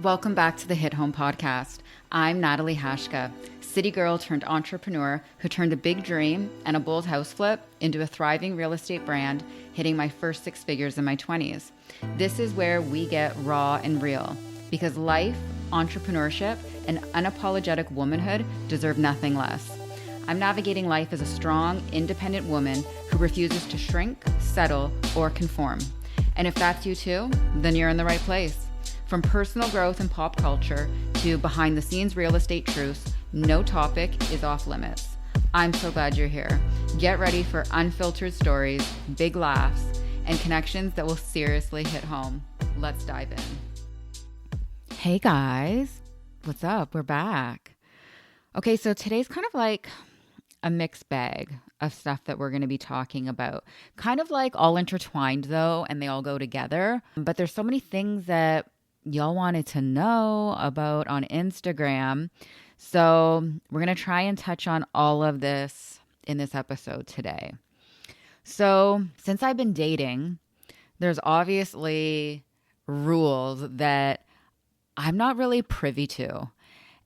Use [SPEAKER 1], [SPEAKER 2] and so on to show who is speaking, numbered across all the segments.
[SPEAKER 1] Welcome back to the Hit Home Podcast. I'm Natalie Hashka, city girl turned entrepreneur who turned a big dream and a bold house flip into a thriving real estate brand, hitting my first 6 figures in my 20s. This is where we get raw and real, because life, entrepreneurship, and unapologetic womanhood deserve nothing less. I'm navigating life as a strong, independent woman who refuses to shrink, settle, or conform. And if that's you too, then you're in the right place. From personal growth and pop culture to behind the scenes real estate truths, no topic is off limits. I'm so glad you're here. Get ready for unfiltered stories, big laughs, and connections that will seriously hit home. Let's dive in. Hey guys, what's up? We're back. Okay, so today's kind of like a mixed bag of stuff that we're going to be talking about. Kind of like all intertwined though, and they all go together. But there's so many things that y'all wanted to know about on Instagram. So we're going to try and touch on all of this in this episode today. So since I've been dating, there's obviously rules that I'm not really privy to.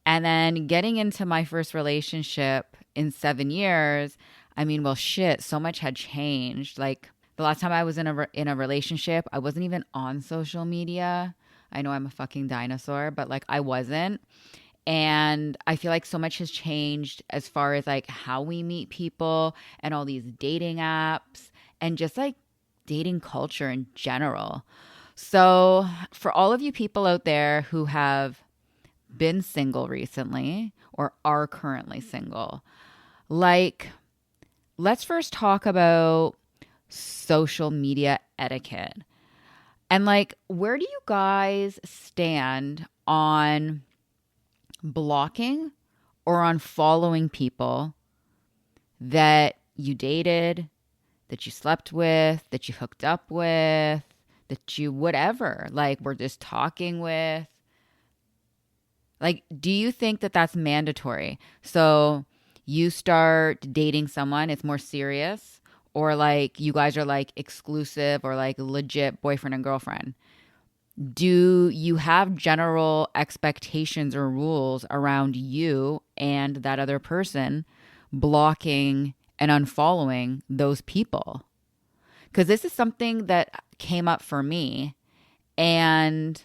[SPEAKER 1] And then getting into my first relationship in 7 years, I mean, well, shit, so much had changed. Like the last time I was in a relationship, I wasn't even on social media. I know I'm a fucking dinosaur, but like I wasn't. And I feel like so much has changed as far as like how we meet people and all these dating apps and just like dating culture in general. So for all of you people out there who have been single recently or are currently single, like let's first talk about social media etiquette. And like, where do you guys stand on blocking or on following people that you dated, that you slept with, that you hooked up with, that you whatever, like were just talking with? Like, do you think that that's mandatory? So you start dating someone, it's more serious, or like you guys are like exclusive or like legit boyfriend and girlfriend. Do you have general expectations or rules around you and that other person blocking and unfollowing those people? Because this is something that came up for me and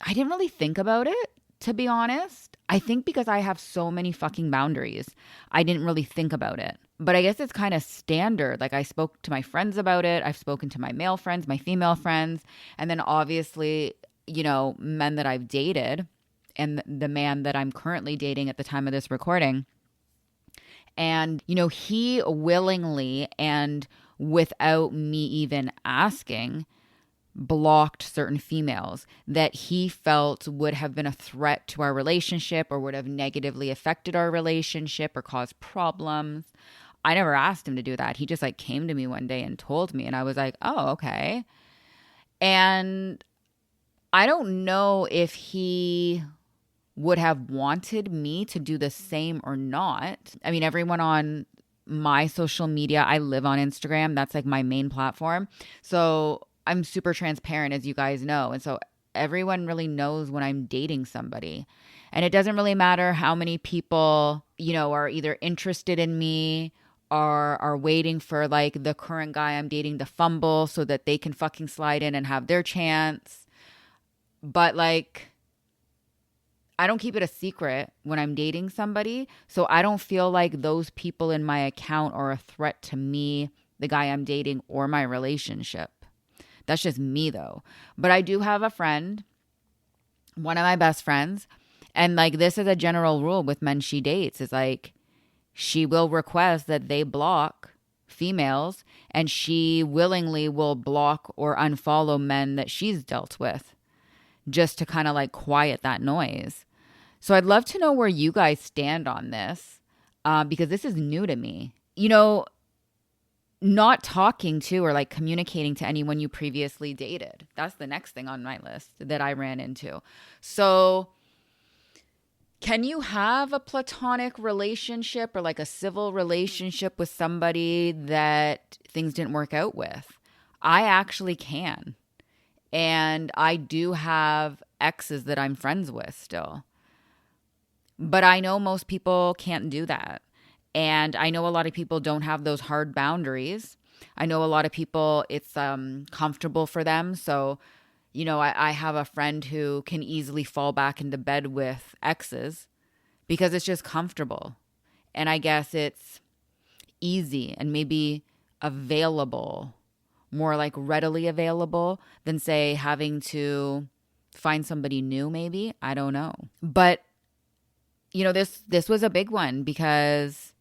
[SPEAKER 1] I didn't really think about it, to be honest. I think because I have so many fucking boundaries, I didn't really think about it. But I guess it's kind of standard. Like I spoke to my friends about it. I've spoken to my male friends, my female friends. And then obviously, you know, men that I've dated and the man that I'm currently dating at the time of this recording. And, you know, he willingly and without me even asking blocked certain females that he felt would have been a threat to our relationship or would have negatively affected our relationship or caused problems. I never asked him to do that. He just like came to me one day and told me, and I was like, oh, okay. And I don't know if he would have wanted me to do the same or not. I mean, everyone on my social media, I live on Instagram. That's like my main platform. So I'm super transparent, as you guys know. And so everyone really knows when I'm dating somebody. And it doesn't really matter how many people, you know, are either interested in me or are waiting for like the current guy I'm dating to fumble so that they can fucking slide in and have their chance. But like, I don't keep it a secret when I'm dating somebody. So I don't feel like those people in my account are a threat to me, the guy I'm dating, or my relationship. That's just me though. But I do have a friend, one of my best friends, and like this is a general rule with men she dates, is like she will request that they block females and she willingly will block or unfollow men that she's dealt with just to kind of like quiet that noise. So I'd love to know where you guys stand on this because this is new to me. You know, not talking to or like communicating to anyone you previously dated. That's the next thing on my list that I ran into. So can you have a platonic relationship or like a civil relationship with somebody that things didn't work out with? I actually can. And I do have exes that I'm friends with still. But I know most people can't do that. And I know a lot of people don't have those hard boundaries. I know a lot of people, it's comfortable for them. So, I have a friend who can easily fall back into bed with exes because it's just comfortable. And I guess it's easy and maybe available, more like readily available than, say, having to find somebody new, maybe. I don't know. But, this was a big one because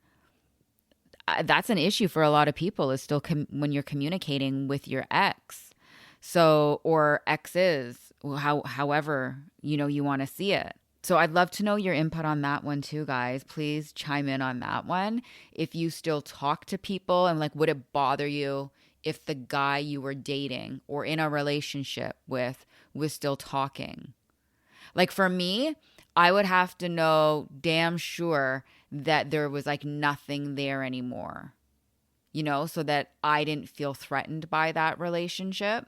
[SPEAKER 1] that's an issue for a lot of people is still when you're communicating with your ex. So, or exes, however, you want to see it. So I'd love to know your input on that one too, guys. Please chime in on that one. If you still talk to people and would it bother you if the guy you were dating or in a relationship with was still talking? For me, I would have to know damn sure that there was nothing there anymore, so that I didn't feel threatened by that relationship.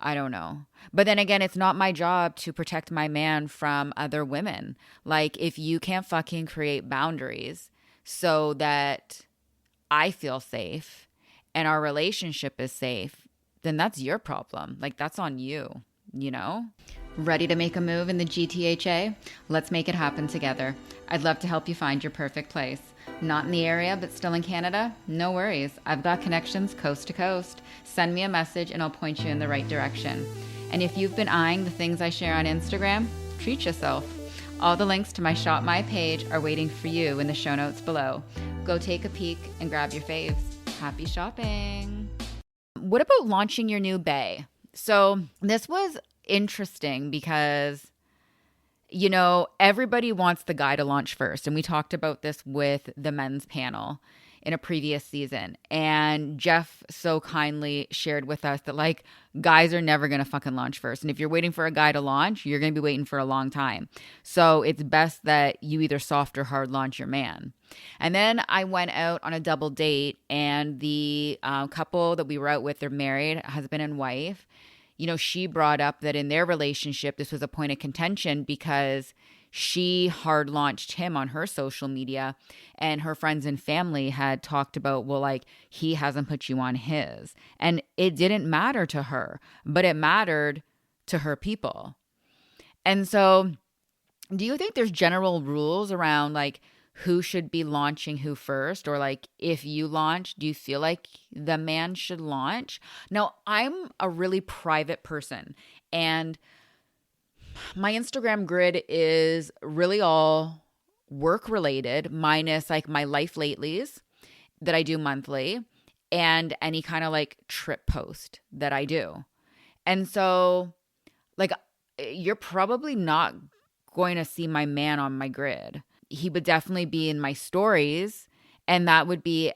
[SPEAKER 1] I don't know. But then again, it's not my job to protect my man from other women. If you can't fucking create boundaries so that I feel safe and our relationship is safe, then that's your problem. That's on you, Ready to make a move in the GTHA? Let's make it happen together. I'd love to help you find your perfect place. Not in the area, but still in Canada? No worries. I've got connections coast to coast. Send me a message and I'll point you in the right direction. And if you've been eyeing the things I share on Instagram, treat yourself. All the links to my Shop My page are waiting for you in the show notes below. Go take a peek and grab your faves. Happy shopping. What about launching your new bae? So this was interesting because everybody wants the guy to launch first. And we talked about this with the men's panel in a previous season. And Jeff so kindly shared with us that guys are never going to fucking launch first. And if you're waiting for a guy to launch, you're going to be waiting for a long time. So it's best that you either soft or hard launch your man. And then I went out on a double date and the couple that we were out with, they're married, husband and wife. She brought up that in their relationship, this was a point of contention because she hard launched him on her social media and her friends and family had talked about, well, he hasn't put you on his. And it didn't matter to her, but it mattered to her people. And so do you think there's general rules around who should be launching who first? Or if you launch, do you feel like the man should launch? Now, I'm a really private person and my Instagram grid is really all work related minus my life latelys that I do monthly and any kind of trip post that I do. And so you're probably not going to see my man on my grid. He would definitely be in my stories, and that would be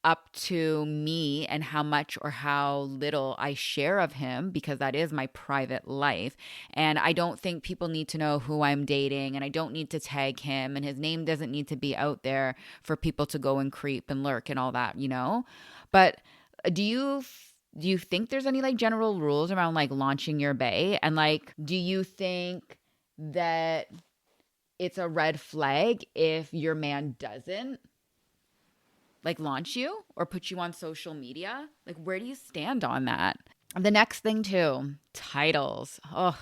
[SPEAKER 1] up to me and how much or how little I share of him because that is my private life. And I don't think people need to know who I'm dating, and I don't need to tag him, and his name doesn't need to be out there for people to go and creep and lurk and all that, But do you think there's any general rules around launching your bae? And do you think that it's a red flag if your man doesn't launch you or put you on social media? Where do you stand on that? The next thing too, titles. Oh,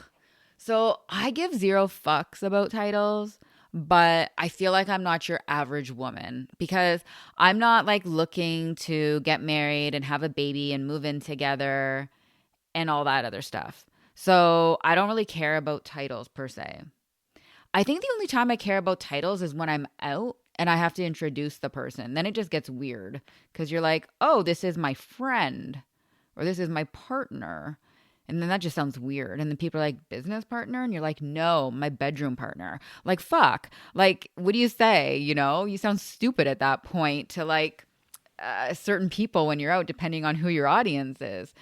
[SPEAKER 1] so I give zero fucks about titles, but I feel like I'm not your average woman because I'm not looking to get married and have a baby and move in together and all that other stuff. So I don't really care about titles per se. I think the only time I care about titles is when I'm out and I have to introduce the person. Then it just gets weird because you're like, oh, this is my friend or this is my partner. And then that just sounds weird. And then people are like, business partner? And you're like, no, my bedroom partner. Fuck. What do you say? You sound stupid at that point to certain people when you're out, depending on who your audience is.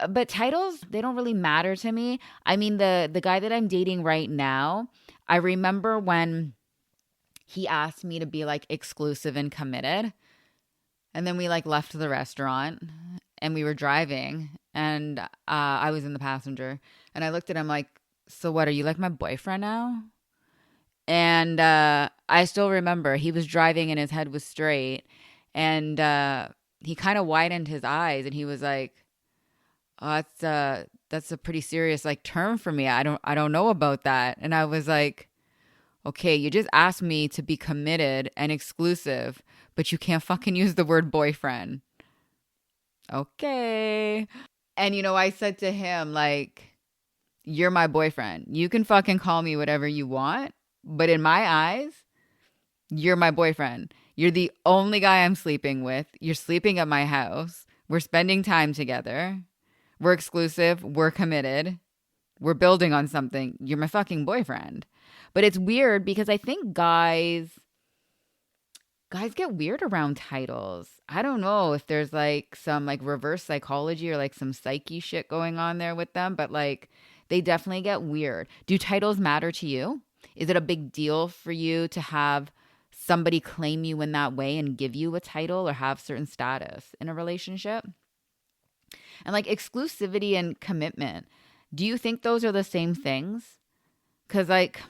[SPEAKER 1] But titles, they don't really matter to me. I mean, the guy that I'm dating right now, I remember when he asked me to be exclusive and committed. And then we left the restaurant and we were driving, and I was in the passenger, and I looked at him like, so what, are you like my boyfriend now? And I still remember he was driving and his head was straight, and he kind of widened his eyes, and he was like, oh, that's a pretty serious like term for me. I don't know about that. And I was like, okay, you just asked me to be committed and exclusive, but you can't fucking use the word boyfriend. Okay. And I said to him, like, you're my boyfriend. You can fucking call me whatever you want, but in my eyes, you're my boyfriend. You're the only guy I'm sleeping with. You're sleeping at my house. We're spending time together. We're exclusive. We're committed. We're building on something. You're my fucking boyfriend. But it's weird because I think guys get weird around titles. I don't know if there's like some like reverse psychology or like some psyche shit going on there with them, but like they definitely get weird. Do titles matter to you? Is it a big deal for you to have somebody claim you in that way and give you a title or have certain status in a relationship? And like exclusivity and commitment, do you think those are the same things? Because like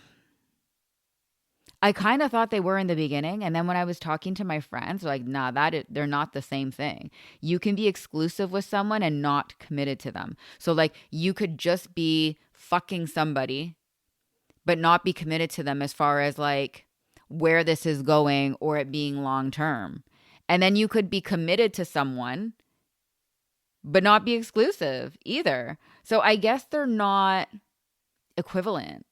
[SPEAKER 1] I kind of thought they were in the beginning. And then when I was talking to my friends, they're like, nah, they're not the same thing. You can be exclusive with someone and not committed to them. So like you could just be fucking somebody, but not be committed to them as far as like where this is going or it being long term. And then you could be committed to someone, but not be exclusive either. So I guess they're not equivalent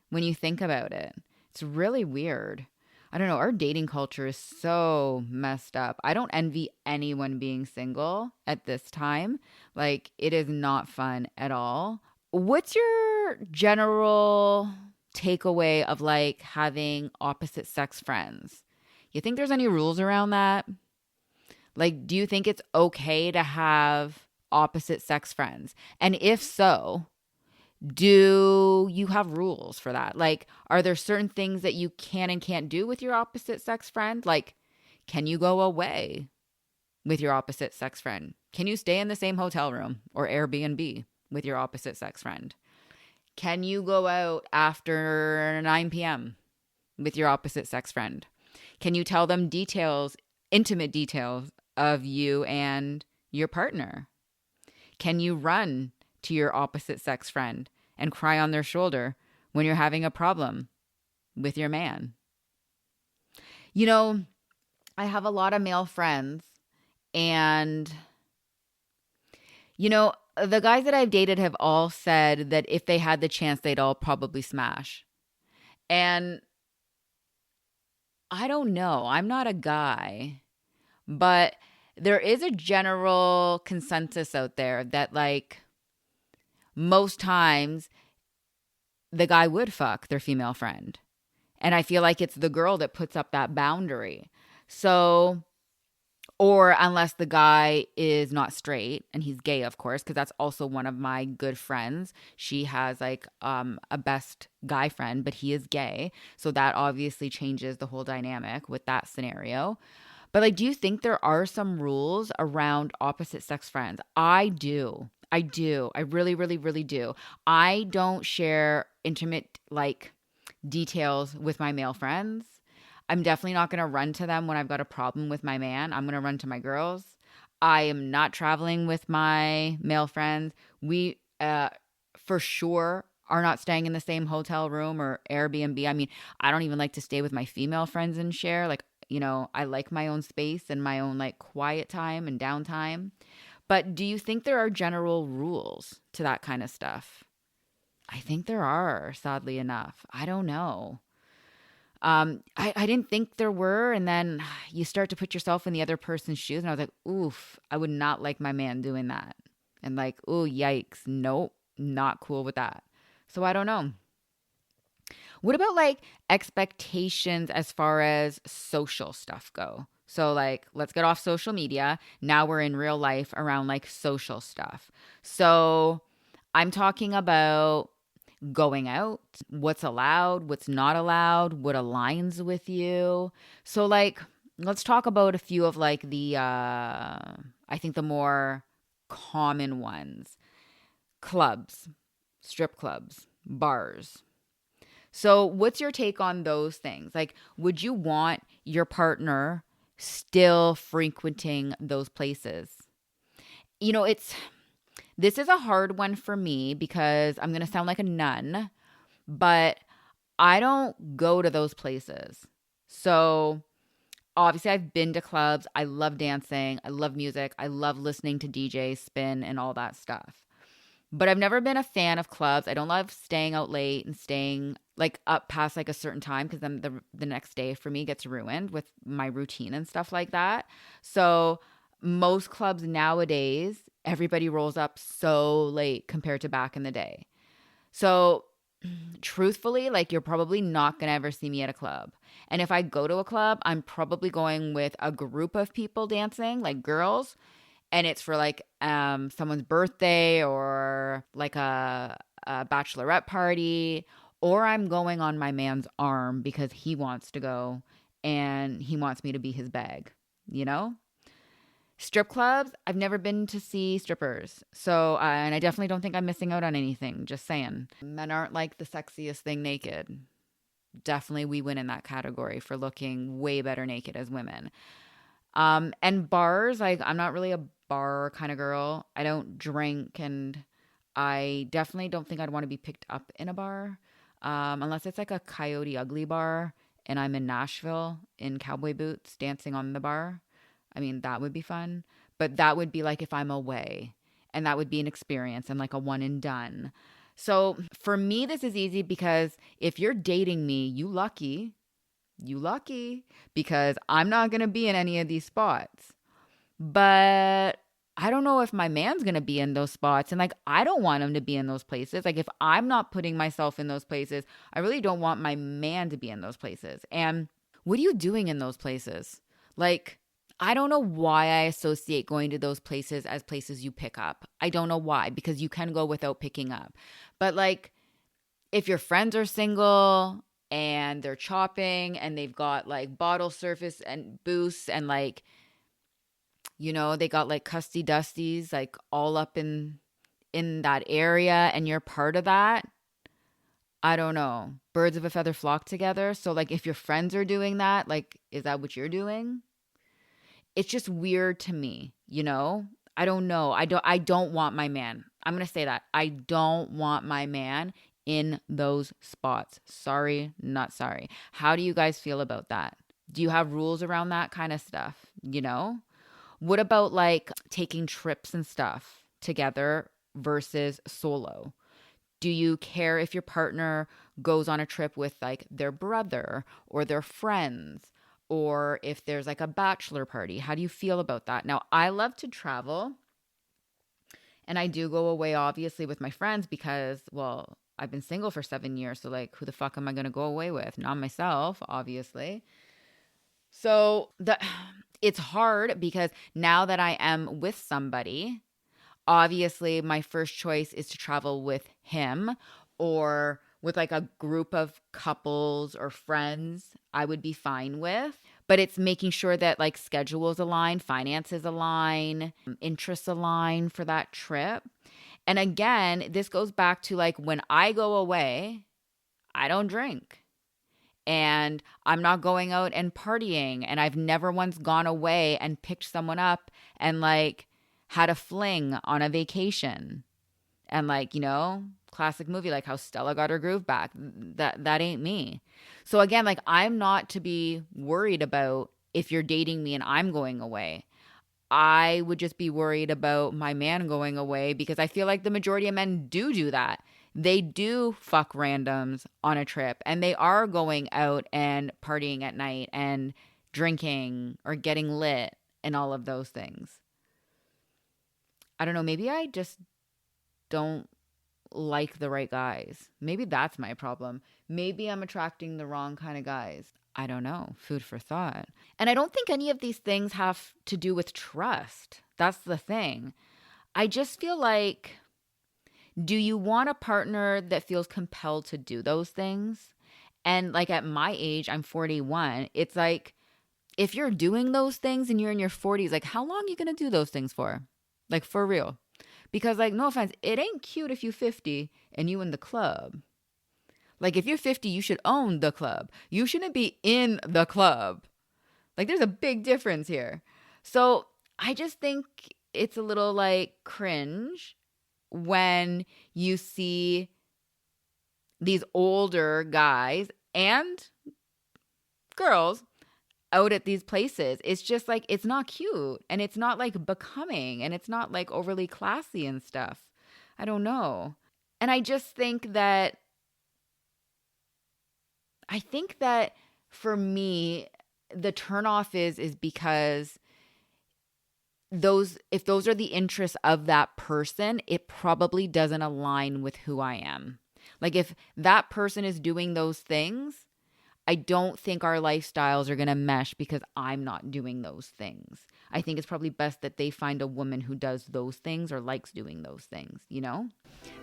[SPEAKER 1] when you think about it. It's really weird. I don't know. Our dating culture is so messed up. I don't envy anyone being single at this time. Like, it is not fun at all. What's your general takeaway of like having opposite sex friends? You think there's any rules around that? Like, do you think it's okay to have opposite sex friends? And if so, do you have rules for that? Like, are there certain things that you can and can't do with your opposite sex friend? Like, can you go away with your opposite sex friend? Can you stay in the same hotel room or Airbnb with your opposite sex friend? Can you go out after 9 p.m. with your opposite sex friend? Can you tell them details, intimate details of you and your partner? Can you run to your opposite sex friend and cry on their shoulder when you're having a problem with your man? I have a lot of male friends, and the guys that I've dated have all said that if they had the chance, they'd all probably smash. And I don't know. I'm not a guy, but there is a general consensus out there that like most times the guy would fuck their female friend. And I feel like it's the girl that puts up that boundary. So, or unless the guy is not straight and he's gay, of course, because that's also one of my good friends. She has like a best guy friend, but he is gay. So that obviously changes the whole dynamic with that scenario. But like, do you think there are some rules around opposite sex friends? I do. I really, really, really do. I don't share intimate like details with my male friends. I'm definitely not going to run to them when I've got a problem with my man. I'm going to run to my girls. I am not traveling with my male friends. We for sure are not staying in the same hotel room or Airbnb. I mean, I don't even like to stay with my female friends and share. Like, I like my own space and my own like quiet time and downtime. But do you think there are general rules to that kind of stuff? I think there are, sadly enough. I don't know. I didn't think there were. And then you start to put yourself in the other person's shoes. And I was like, oof, I would not like my man doing that. And like, oh, yikes. Nope, not cool with that. So I don't know. What about like expectations as far as social stuff go? So like, let's get off social media. Now we're in real life around like social stuff. So I'm talking about going out, what's allowed, what's not allowed, what aligns with you. So like, let's talk about a few of like the, I think the more common ones. Clubs, strip clubs, bars. So what's your take on those things? Like, would you want your partner still frequenting those places? You know, this is a hard one for me because I'm going to sound like a nun, but I don't go to those places. So obviously I've been to clubs. I love dancing. I love music. I love listening to DJs spin and all that stuff. But I've never been a fan of clubs. I don't love staying out late and staying like up past like a certain time because then the next day for me gets ruined with my routine and stuff like that. So most clubs nowadays, everybody rolls up so late compared to back in the day. So truthfully, like you're probably not going to ever see me at a club. And if I go to a club, I'm probably going with a group of people dancing, like girls, and it's for like someone's birthday or like a bachelorette party, or I'm going on my man's arm because he wants to go and he wants me to be his bag, you know? Strip clubs, I've never been to see strippers. So, and I definitely don't think I'm missing out on anything, just saying. Men aren't like the sexiest thing naked. Definitely we win in that category for looking way better naked as women. And bars, like I'm not really a bar kind of girl. I don't drink, and I definitely don't think I'd want to be picked up in a bar, unless it's like a Coyote Ugly bar and I'm in Nashville in cowboy boots dancing on the bar. I mean, that would be fun, but that would be like if I'm away, and that would be an experience and like a one and done. So for me, this is easy because if you're dating me, you lucky because I'm not going to be in any of these spots. But I don't know if my man's going to be in those spots. And like, I don't want him to be in those places. Like, if I'm not putting myself in those places, I really don't want my man to be in those places. And what are you doing in those places? Like, I don't know why I associate going to those places as places you pick up. I don't know why, because you can go without picking up. But like, if your friends are single and they're chopping and they've got like bottle surface and boosts and like, you know, they got like custy dusties like all up in that area and you're part of that, I don't know. Birds of a feather flock together. So like if your friends are doing that, like is that what you're doing? It's just weird to me, you know? I don't know. I don't want my man. I'm going to say that. I don't want my man in those spots. Sorry, not sorry. How do you guys feel about that? Do you have rules around that kind of stuff, you know? What about like taking trips and stuff together versus solo? Do you care if your partner goes on a trip with like their brother or their friends? Or if there's like a bachelor party, how do you feel about that? Now, I love to travel, and I do go away obviously with my friends because, well, I've been single for 7 years. So like, who the fuck am I going to go away with? Not myself, obviously. So it's hard because now that I am with somebody, obviously my first choice is to travel with him or with like a group of couples or friends I would be fine with. But it's making sure that like schedules align, finances align, interests align for that trip. And again, this goes back to like when I go away, I don't drink. And I'm not going out and partying. And I've never once gone away and picked someone up and like had a fling on a vacation. And like, you know, classic movie, like how Stella got her groove back. That ain't me. So again, like I'm not to be worried about if you're dating me and I'm going away. I would just be worried about my man going away because I feel like the majority of men do that. They do fuck randoms on a trip and they are going out and partying at night and drinking or getting lit and all of those things. I don't know. Maybe I just don't like the right guys. Maybe that's my problem. Maybe I'm attracting the wrong kind of guys. I don't know. Food for thought. And I don't think any of these things have to do with trust. That's the thing. I just feel like, do you want a partner that feels compelled to do those things? And like at my age, I'm 41. It's like, if you're doing those things and you're in your 40s, like how long are you going to do those things for? Like for real. Because, like, no offense, it ain't cute if you 50 and you in the club. Like, if you're 50, you should own the club. You shouldn't be in the club. Like, there's a big difference here. So I just think it's a little, like, cringe when you see these older guys and girls out at these places. It's just like, it's not cute, and it's not like becoming, and it's not like overly classy and stuff. I don't know. And I just think that for me, the turnoff is because if those are the interests of that person, it probably doesn't align with who I am. Like, if that person is doing those things, I don't think our lifestyles are going to mesh because I'm not doing those things. I think it's probably best that they find a woman who does those things or likes doing those things, you know?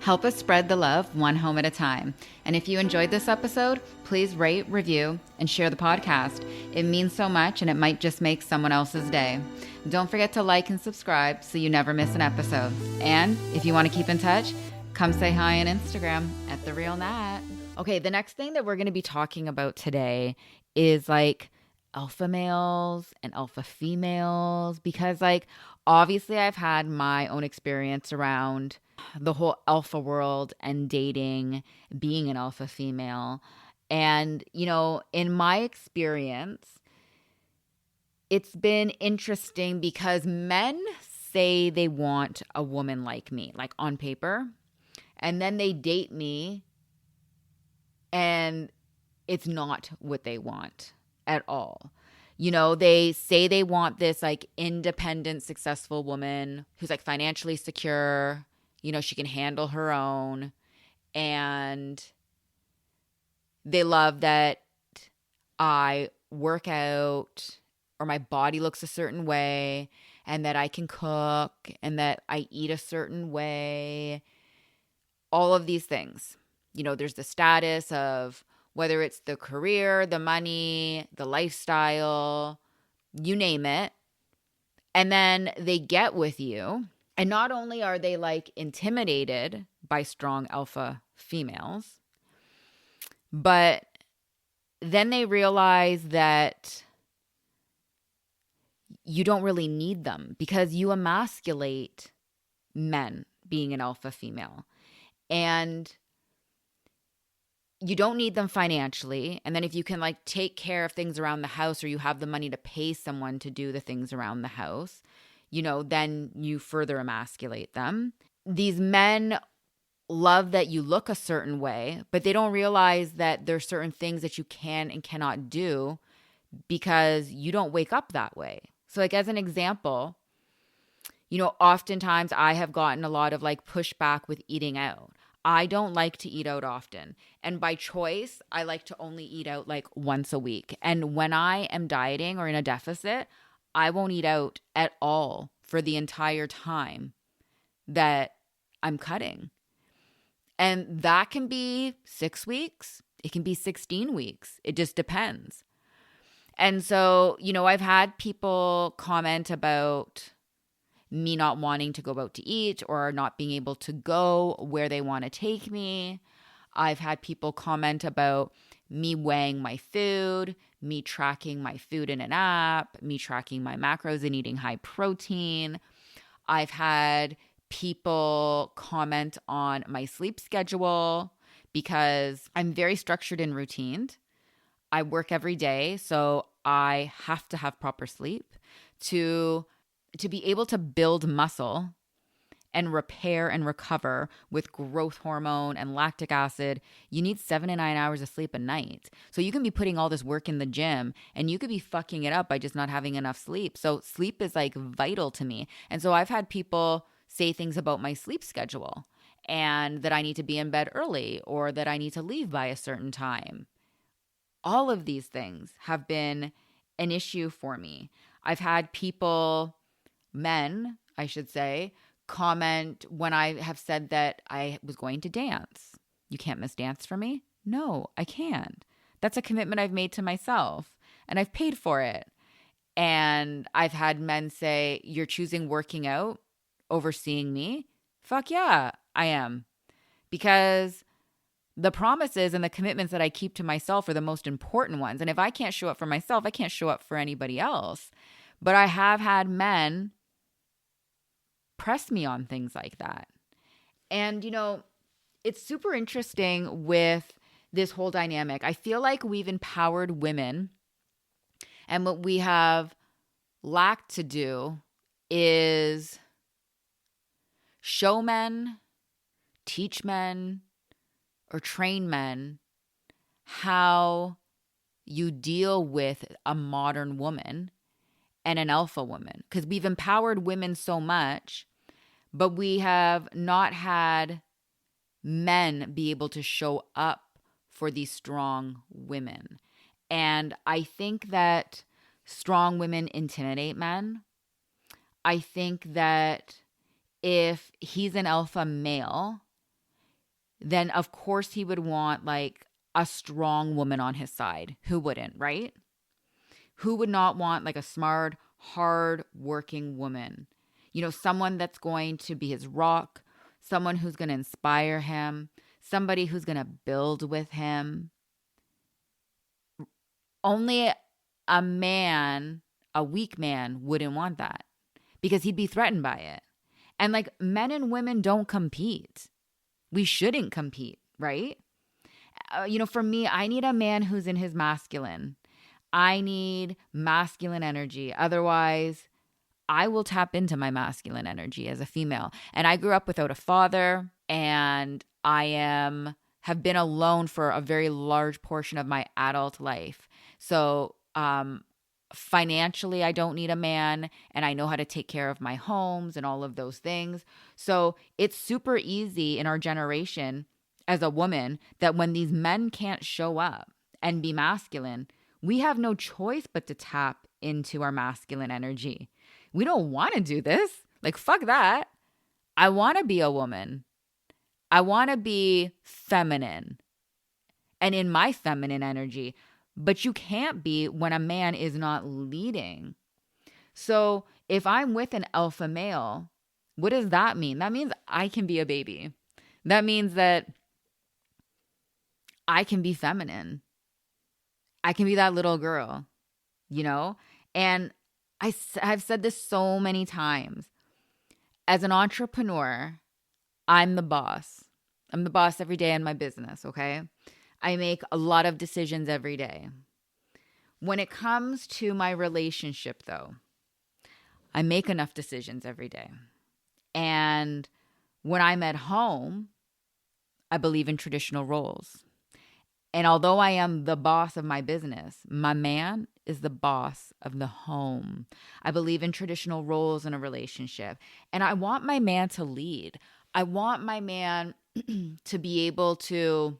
[SPEAKER 1] Help us spread the love one home at a time. And if you enjoyed this episode, please rate, review, and share the podcast. It means so much, and it might just make someone else's day. Don't forget to like and subscribe so you never miss an episode. And if you want to keep in touch, come say hi on Instagram at @TheRealNat. Okay, the next thing that we're going to be talking about today is like alpha males and alpha females, because like obviously I've had my own experience around the whole alpha world and dating, being an alpha female. And, you know, in my experience, it's been interesting because men say they want a woman like me, like on paper, and then they date me and it's not what they want at all. You know, they say they want this like independent, successful woman who's like financially secure, you know, she can handle her own. And they love that I work out or my body looks a certain way and that I can cook and that I eat a certain way. All of these things. You know, there's the status of whether it's the career, the money, the lifestyle, you name it. And then they get with you. And not only are they like intimidated by strong alpha females, but then they realize that you don't really need them because you emasculate men being an alpha female. And you don't need them financially. And then if you can like take care of things around the house or you have the money to pay someone to do the things around the house, you know, then you further emasculate them. These men love that you look a certain way, but they don't realize that there's certain things that you can and cannot do because you don't wake up that way. So like as an example, you know, oftentimes I have gotten a lot of like pushback with eating out. I don't like to eat out often. And by choice, I like to only eat out like once a week. And when I am dieting or in a deficit, I won't eat out at all for the entire time that I'm cutting. And that can be 6 weeks. It can be 16 weeks. It just depends. And so, you know, I've had people comment about me not wanting to go out to eat or not being able to go where they want to take me. I've had people comment about me weighing my food, me tracking my food in an app, me tracking my macros and eating high protein. I've had people comment on my sleep schedule because I'm very structured and routined. I work every day, so I have to have proper sleep to be able to build muscle and repair and recover with growth hormone and lactic acid. You need 7 to 9 hours of sleep a night. So you can be putting all this work in the gym and you could be fucking it up by just not having enough sleep. So sleep is like vital to me. And so I've had people say things about my sleep schedule and that I need to be in bed early or that I need to leave by a certain time. All of these things have been an issue for me. I've had people, men, I should say, comment when I have said that I was going to dance. You can't miss dance for me? No, I can't. That's a commitment I've made to myself and I've paid for it. And I've had men say, you're choosing working out over seeing me? Fuck yeah, I am. Because the promises and the commitments that I keep to myself are the most important ones. And if I can't show up for myself, I can't show up for anybody else. But I have had men press me on things like that. And, it's super interesting with this whole dynamic. I feel like we've empowered women, and what we have lacked to do is show men, teach men, or train men how you deal with a modern woman and an alpha woman. Because we've empowered women so much, but we have not had men be able to show up for these strong women. And I think that strong women intimidate men. I think that if he's an alpha male, then of course he would want like a strong woman on his side. Who wouldn't, right? Who would not want like a smart, hard-working woman? Someone that's going to be his rock, someone who's going to inspire him, somebody who's going to build with him. Only a man, a weak man, wouldn't want that because he'd be threatened by it. And like men and women don't compete. We shouldn't compete, right? For me, I need a man who's in his masculine. I need masculine energy. Otherwise, I will tap into my masculine energy as a female. And I grew up without a father, and I have been alone for a very large portion of my adult life. So financially, I don't need a man, and I know how to take care of my homes and all of those things. So it's super easy in our generation as a woman that when these men can't show up and be masculine, we have no choice but to tap into our masculine energy. We don't want to do this. Like, fuck that. I want to be a woman. I want to be feminine and in my feminine energy. But you can't be when a man is not leading. So if I'm with an alpha male, what does that mean? That means I can be a baby. That means that I can be feminine. I can be that little girl, And I've said this so many times. As an entrepreneur, I'm the boss. I'm the boss every day in my business, okay? I make a lot of decisions every day. When it comes to my relationship, though, I make enough decisions every day. And when I'm at home, I believe in traditional roles. And although I am the boss of my business, my man is the boss of the home. I believe in traditional roles in a relationship. And I want my man to lead. I want my man to be able to,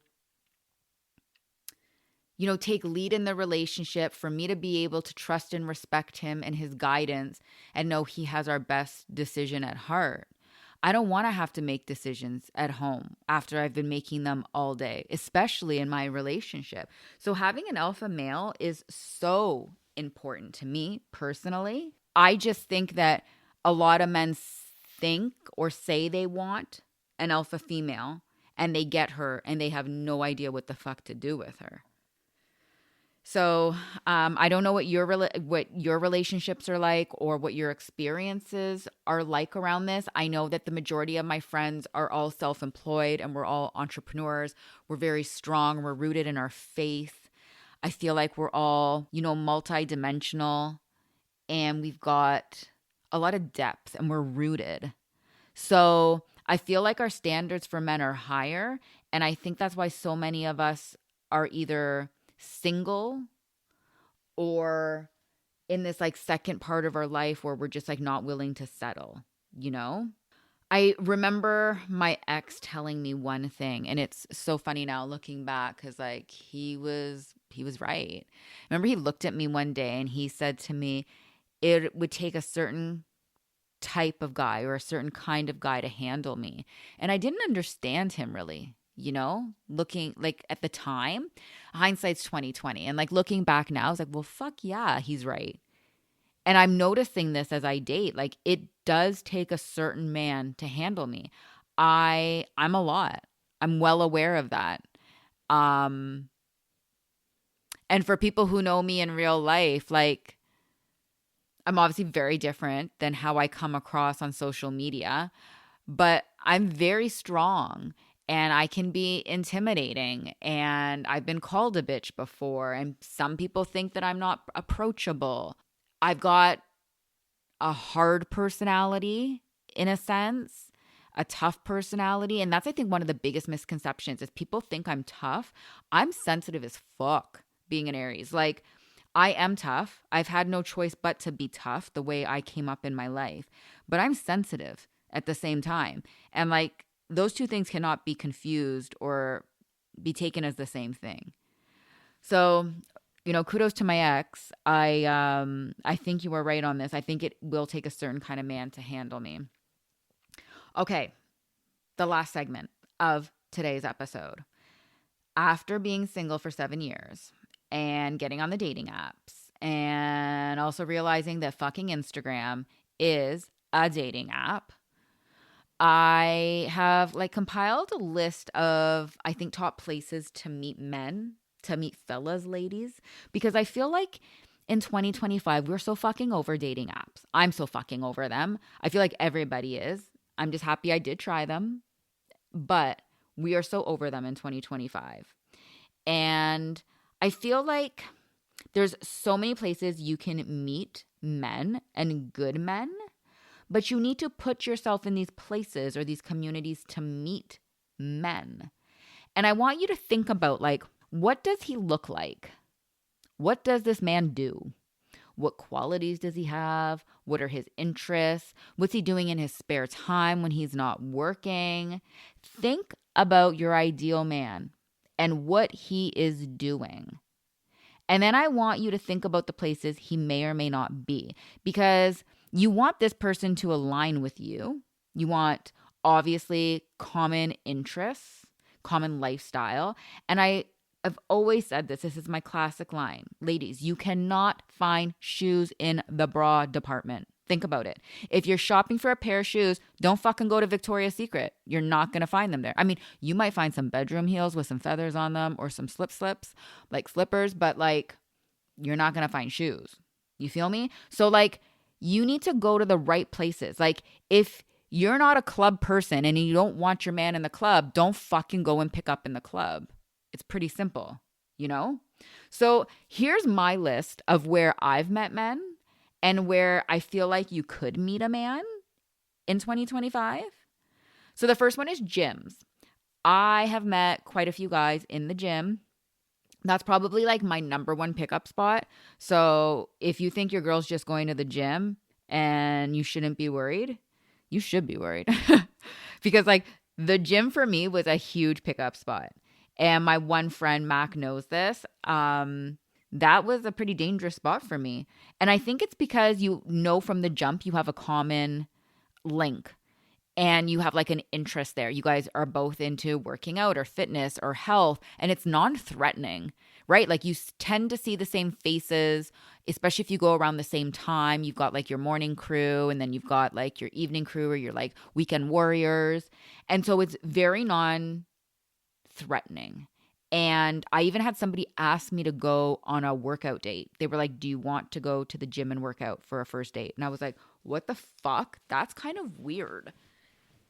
[SPEAKER 1] take lead in the relationship, for me to be able to trust and respect him and his guidance and know he has our best decision at heart. I don't want to have to make decisions at home after I've been making them all day, especially in my relationship. So having an alpha male is so important to me personally. I just think that a lot of men think or say they want an alpha female, and they get her and they have no idea what the fuck to do with her. So I don't know what your relationships are like or what your experiences are like around this. I know that the majority of my friends are all self-employed and we're all entrepreneurs. We're very strong. We're rooted in our faith. I feel like we're all, multidimensional, and we've got a lot of depth and we're rooted. So I feel like our standards for men are higher. And I think that's why so many of us are either single or in this like second part of our life where we're just like not willing to settle, I remember my ex telling me one thing, and it's so funny now looking back because like he was right. Remember, he looked at me one day and he said to me, it would take a certain type of guy or a certain kind of guy to handle me. And I didn't understand him really. Looking like at the time, hindsight's 2020. And like looking back now, I was like, well, fuck yeah, he's right. And I'm noticing this as I date. Like it does take a certain man to handle me. I'm a lot. I'm well aware of that. Um and for people who know me in real life, like I'm obviously very different than how I come across on social media, but I'm very strong and I can be intimidating, and I've been called a bitch before, and some people think that I'm not approachable. I've got a hard personality in a sense, a tough personality, and that's I think one of the biggest misconceptions is people think I'm tough. I'm sensitive as fuck being an Aries. Like I am tough. I've had no choice but to be tough the way I came up in my life. But I'm sensitive at the same time. And like those two things cannot be confused or be taken as the same thing. So, kudos to my ex. I think you were right on this. I think it will take a certain kind of man to handle me. Okay, the last segment of today's episode. After being single for 7 years and getting on the dating apps and also realizing that fucking Instagram is a dating app, I have like compiled a list of, I think, top places to meet men, to meet fellas, ladies, because I feel like in 2025, we're so fucking over dating apps. I'm so fucking over them. I feel like everybody is. I'm just happy I did try them, but we are so over them in 2025. And I feel like there's so many places you can meet men and good men, but you need to put yourself in these places or these communities to meet men. And I want you to think about, like, what does he look like? What does this man do? What qualities does he have? What are his interests? What's he doing in his spare time when he's not working? Think about your ideal man and what he is doing. And then I want you to think about the places he may or may not be, because you want this person to align with you. You want, obviously, common interests, common lifestyle. And I've always said this. This is my classic line. Ladies, you cannot find shoes in the bra department. Think about it. If you're shopping for a pair of shoes, don't fucking go to Victoria's Secret. You're not going to find them there. I mean, you might find some bedroom heels with some feathers on them or some slips, like slippers, but like you're not going to find shoes. You feel me? So like you need to go to the right places. Like if you're not a club person and you don't want your man in the club, don't fucking go and pick up in the club. It's pretty simple, So here's my list of where I've met men and where I feel like you could meet a man in 2025. So the first one is gyms. I have met quite a few guys in the gym. That's probably like my number one pickup spot. So if you think your girl's just going to the gym and you shouldn't be worried, you should be worried. Because like the gym for me was a huge pickup spot. And my one friend, Mac, knows this. That was a pretty dangerous spot for me. And I think it's because from the jump, you have a common link and you have like an interest there. You guys are both into working out or fitness or health, and it's non-threatening, right? Like you tend to see the same faces, especially if you go around the same time. You've got like your morning crew and then you've got like your evening crew or your like weekend warriors. And so it's very non-threatening. And I even had somebody ask me to go on a workout date. They were like, do you want to go to the gym and work out for a first date? And I was like, what the fuck? That's kind of weird.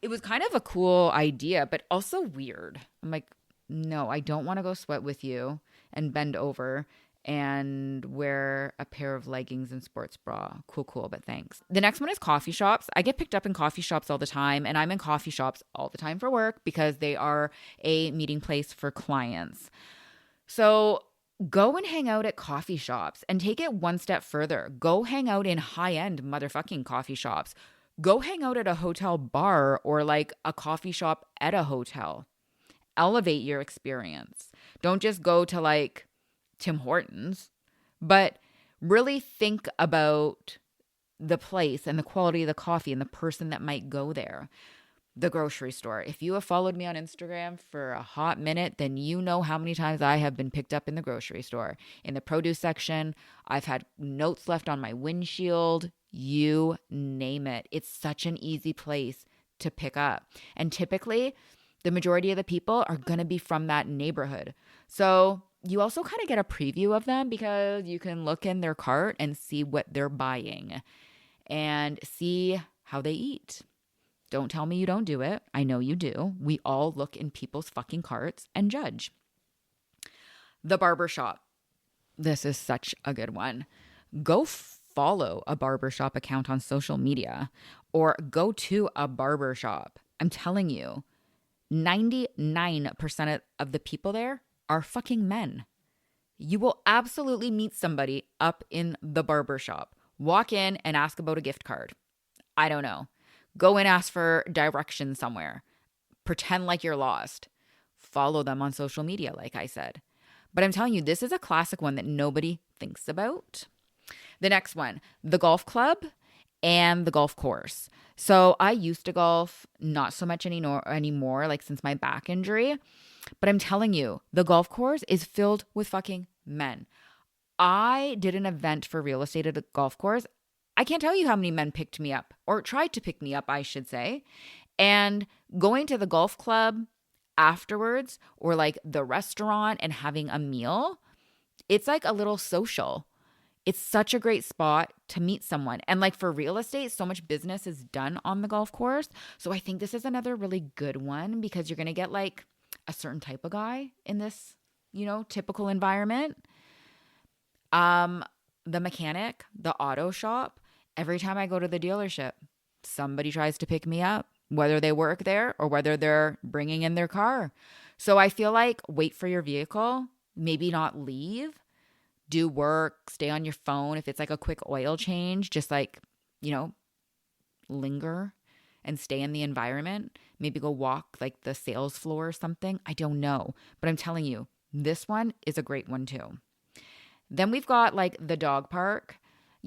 [SPEAKER 1] It was kind of a cool idea, but also weird. I'm like, no, I don't want to go sweat with you and bend over and wear a pair of leggings and sports bra. Cool, but thanks. The next one is coffee shops. I get picked up in coffee shops all the time, and I'm in coffee shops all the time for work because they are a meeting place for clients. So go and hang out at coffee shops and take it one step further. Go hang out in high-end motherfucking coffee shops. Go hang out at a hotel bar or like a coffee shop at a hotel. Elevate your experience. Don't just go to like Tim Hortons, but really think about the place and the quality of the coffee and the person that might go there. The grocery store. If you have followed me on Instagram for a hot minute, then you know how many times I have been picked up in the grocery store. In the produce section, I've had notes left on my windshield. You name it. It's such an easy place to pick up. And typically, the majority of the people are going to be from that neighborhood. So you also kind of get a preview of them because you can look in their cart and see what they're buying and see how they eat. Don't tell me you don't do it. I know you do. We all look in people's fucking carts and judge. The barbershop. This is such a good one. Go follow a barbershop account on social media or go to a barbershop. I'm telling you, 99% of the people there are fucking men. You will absolutely meet somebody up in the barbershop. Walk in and ask about a gift card. I don't know. Go and ask for directions somewhere. Pretend like you're lost. Follow them on social media, like I said. But I'm telling you, this is a classic one that nobody thinks about. The next one, the golf club and the golf course. So I used to golf, not so much anymore, like since my back injury. But I'm telling you, the golf course is filled with fucking men. I did an event for real estate at a golf course. I can't tell you how many men picked me up, or tried to pick me up, I should say. And going to the golf club afterwards, or like the restaurant and having a meal, it's like a little social. It's such a great spot to meet someone. And like for real estate, so much business is done on the golf course. So I think this is another really good one because you're going to get like a certain type of guy in this, typical environment. The mechanic, the auto shop, every time I go to the dealership, somebody tries to pick me up, whether they work there or whether they're bringing in their car. So I feel like wait for your vehicle, maybe not leave, do work, stay on your phone. If it's like a quick oil change, just like, linger and stay in the environment. Maybe go walk like the sales floor or something. I don't know. But I'm telling you, this one is a great one too. Then we've got like the dog park.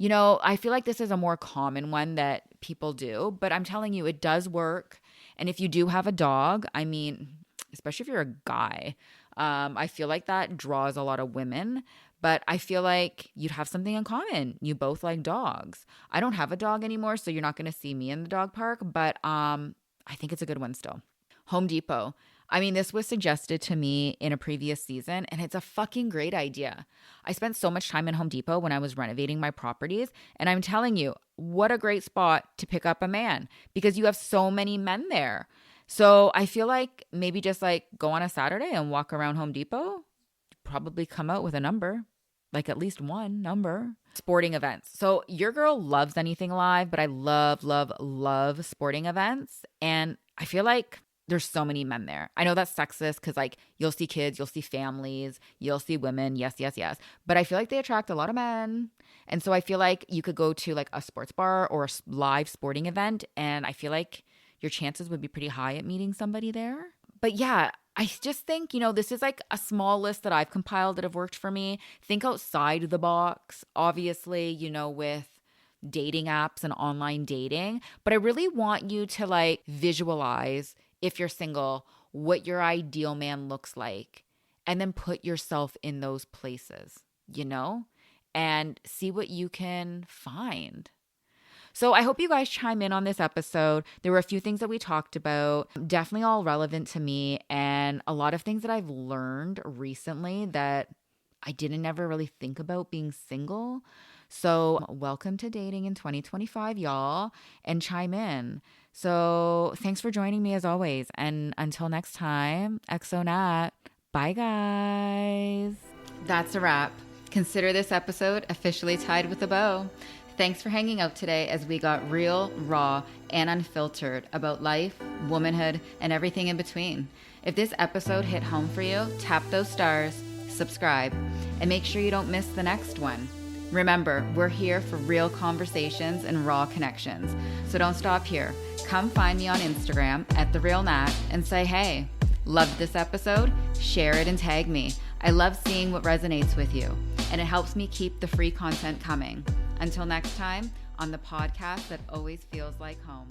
[SPEAKER 1] I feel like this is a more common one that people do, but I'm telling you, it does work. And if you do have a dog, I mean, especially if you're a guy, I feel like that draws a lot of women, but I feel like you'd have something in common. You both like dogs. I don't have a dog anymore, so you're not going to see me in the dog park, but I think it's a good one still. Home Depot. I mean, this was suggested to me in a previous season, and it's a fucking great idea. I spent so much time in Home Depot when I was renovating my properties, and I'm telling you, what a great spot to pick up a man because you have so many men there. So I feel like maybe just like go on a Saturday and walk around Home Depot, probably come out with a number, like at least one number. Sporting events. So your girl loves anything live, but I love, love, love sporting events. And I feel like there's so many men there. I know that's sexist because like you'll see kids, you'll see families, you'll see women. Yes, yes, yes. But I feel like they attract a lot of men. And so I feel like you could go to like a sports bar or a live sporting event. And I feel like your chances would be pretty high at meeting somebody there. But yeah, I just think, this is like a small list that I've compiled that have worked for me. Think outside the box, obviously, with dating apps and online dating. But I really want you to like visualize, if you're single, what your ideal man looks like. And then put yourself in those places, and see what you can find. So I hope you guys chime in on this episode. There were a few things that we talked about, definitely all relevant to me, and a lot of things that I've learned recently that I didn't ever really think about being single. So welcome to dating in 2025, y'all, and chime in. So thanks for joining me as always. And until next time, XONAT. Bye, guys. That's a wrap. Consider this episode officially tied with a bow. Thanks for hanging out today as we got real, raw, and unfiltered about life, womanhood, and everything in between. If this episode hit home for you, tap those stars, subscribe, and make sure you don't miss the next one. Remember, we're here for real conversations and raw connections. So don't stop here. Come find me on Instagram @TheRealNat and say, hey, loved this episode? Share it and tag me. I love seeing what resonates with you, and it helps me keep the free content coming. Until next time, on the podcast that always feels like home.